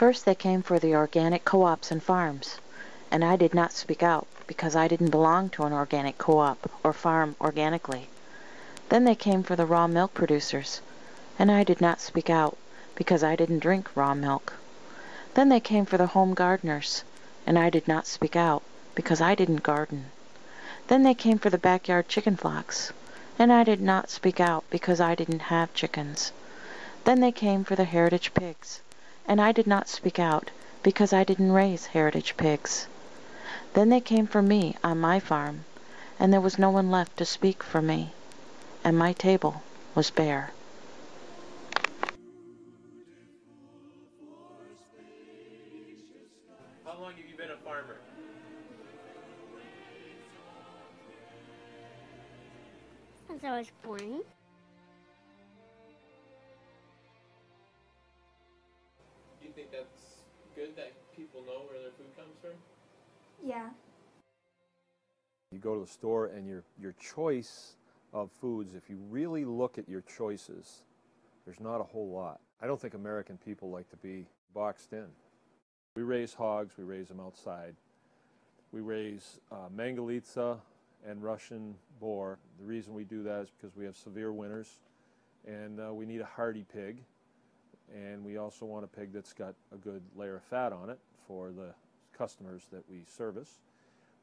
First they came for the organic co-ops and farms, and I did not speak out because I didn't belong to an organic co-op or farm organically. Then they came for the raw milk producers, and I did not speak out because I didn't drink raw milk. Then they came for the home gardeners, and I did not speak out because I didn't garden. Then they came for the backyard chicken flocks, and I did not speak out because I didn't have chickens. Then they came for the heritage pigs, and I did not speak out because I didn't raise heritage pigs. Then they came for me on my farm, and there was no one left to speak for me, and my table was bare. How long have you been a farmer? Since I was born. Do you think that's good that people know where their food comes from? Yeah. You go to the store and your choice of foods, if you really look at your choices, there's not a whole lot. I don't think American people like to be boxed in. We raise hogs, we raise them outside. We raise Mangalitsa and Russian boar. The reason we do that is because we have severe winters and we need a hardy pig. And we also want a pig that's got a good layer of fat on it for the customers that we service.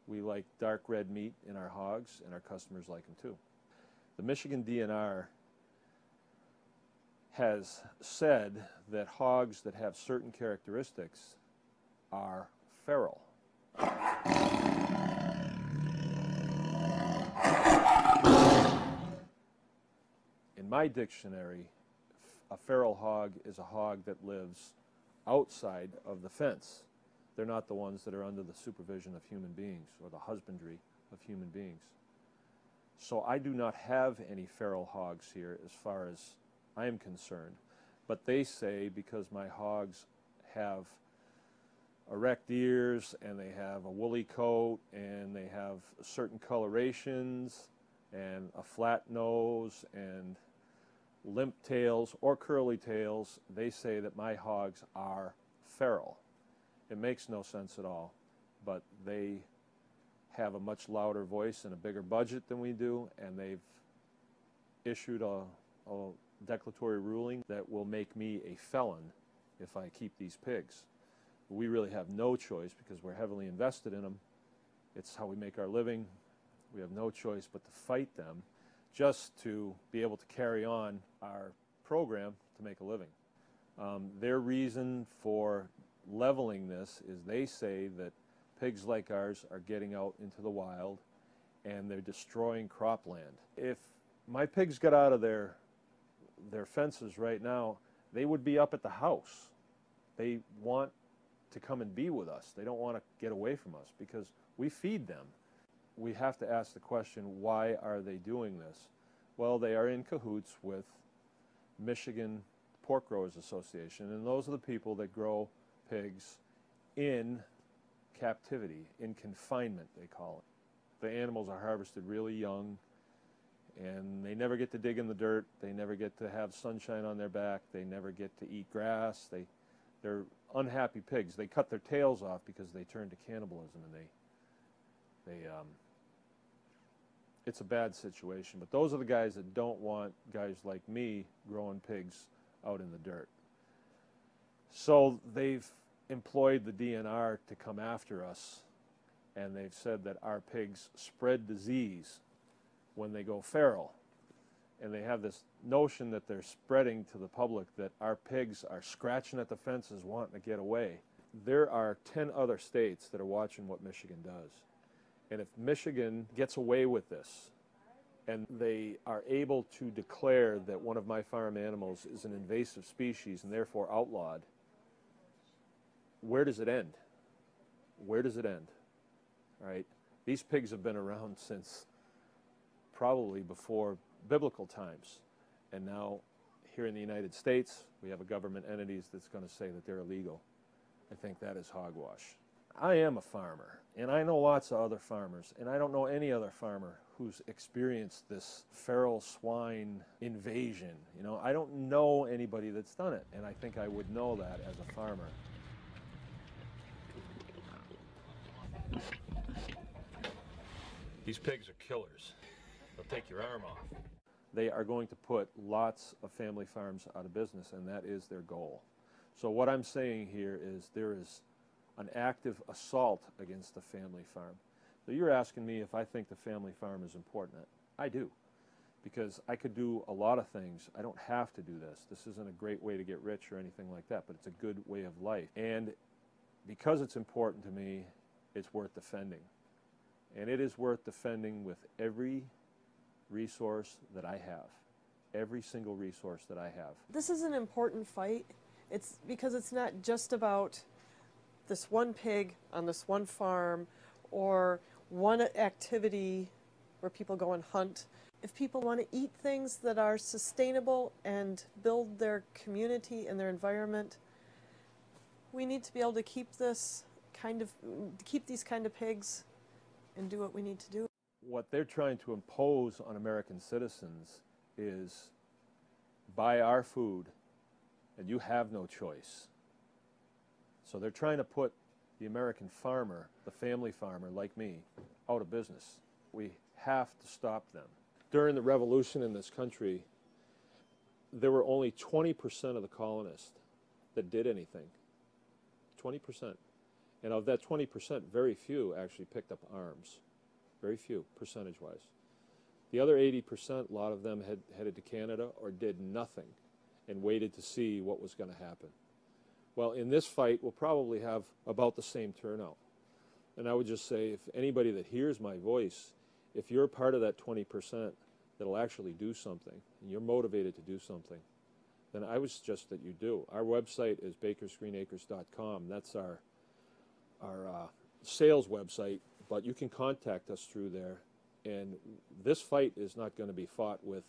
We like dark red meat in our hogs, and our customers like them too. The Michigan DNR has said that hogs that have certain characteristics are feral. In my dictionary, a feral hog is a hog that lives outside of the fence. They're not the ones that are under the supervision of human beings or the husbandry of human beings. So I do not have any feral hogs here as far as I am concerned. But they say because my hogs have erect ears and they have a woolly coat and they have certain colorations and a flat nose and limp tails or curly tails, they say that my hogs are feral. It makes no sense at all, but they have a much louder voice and a bigger budget than we do, and they've issued a declaratory ruling that will make me a felon if I keep these pigs. We really have no choice because we're heavily invested in them. It's how we make our living. We have no choice but to fight them just to be able to carry on our program to make a living. Their reason for leveling this is they say that pigs like ours are getting out into the wild and they're destroying cropland. If my pigs got out of their fences right now, they would be up at the house. They want to come and be with us. They don't want to get away from us because we feed them. We have to ask the question, why are they doing this? Well, they are in cahoots with Michigan Pork Growers Association, and those are the people that grow pigs in captivity, in confinement, they call it. The animals are harvested really young, and they never get to dig in the dirt. They never get to have sunshine on their back. They never get to eat grass. They're unhappy pigs. They cut their tails off because they turn to cannibalism, and it's a bad situation. But those are the guys that don't want guys like me growing pigs out in the dirt. So they've employed the DNR to come after us, and they've said that our pigs spread disease when they go feral. And they have this notion that they're spreading to the public that our pigs are scratching at the fences wanting to get away. There are 10 other states that are watching what Michigan does. And if Michigan gets away with this, and they are able to declare that one of my farm animals is an invasive species and therefore outlawed, where does it end? Where does it end? Right? These pigs have been around since probably before biblical times. And now here in the United States, we have a government entities that's going to say that they're illegal. I think that is hogwash. I am a farmer, and I know lots of other farmers, and I don't know any other farmer who's experienced this feral swine invasion. You know, I don't know anybody that's done it, and I think I would know that as a farmer. These pigs are killers. They'll take your arm off. They are going to put lots of family farms out of business, and that is their goal. So what I'm saying here is there is an active assault against the family farm. So you're asking me if I think the family farm is important. I do, because I could do a lot of things. I don't have to do this. This isn't a great way to get rich or anything like that, but it's a good way of life. And because it's important to me, it's worth defending. And it is worth defending with every resource that I have, every single resource that I have. This is an important fight. It's because it's not just about this one pig on this one farm or one activity where people go and hunt. If people want to eat things that are sustainable and build their community and their environment, we need to be able to keep these kind of pigs and do what we need to do. What they're trying to impose on American citizens is buy our food and you have no choice. So they're trying to put the American farmer, the family farmer like me, out of business. We have to stop them. During the revolution in this country, there were only 20% of the colonists that did anything. 20%. And of that 20%, very few actually picked up arms. Very few, percentage-wise. The other 80%, a lot of them had headed to Canada or did nothing and waited to see what was going to happen. Well, in this fight, we'll probably have about the same turnout. And I would just say, if anybody that hears my voice, if you're part of that 20% that'll actually do something, and you're motivated to do something, then I would suggest that you do. Our website is bakersgreenacres.com. That's our sales website, but you can contact us through there. And this fight is not going to be fought with,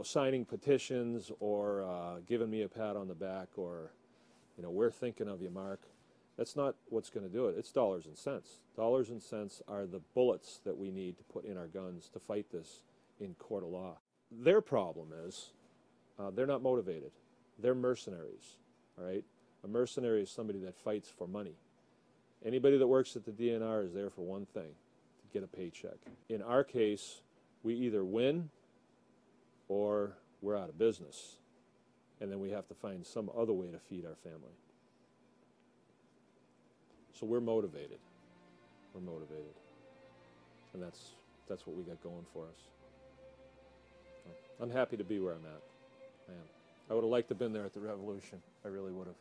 signing petitions or giving me a pat on the back or, we're thinking of you, Mark. That's not what's going to do it. It's dollars and cents. Dollars and cents are the bullets that we need to put in our guns to fight this in court of law. Their problem is they're not motivated. They're mercenaries, all right? A mercenary is somebody that fights for money. Anybody that works at the DNR is there for one thing, to get a paycheck. In our case, we either win or we're out of business. And then we have to find some other way to feed our family. So we're motivated. We're motivated. And that's what we got going for us. I'm happy to be where I'm at. I am. I would have liked to have been there at the revolution. I really would have.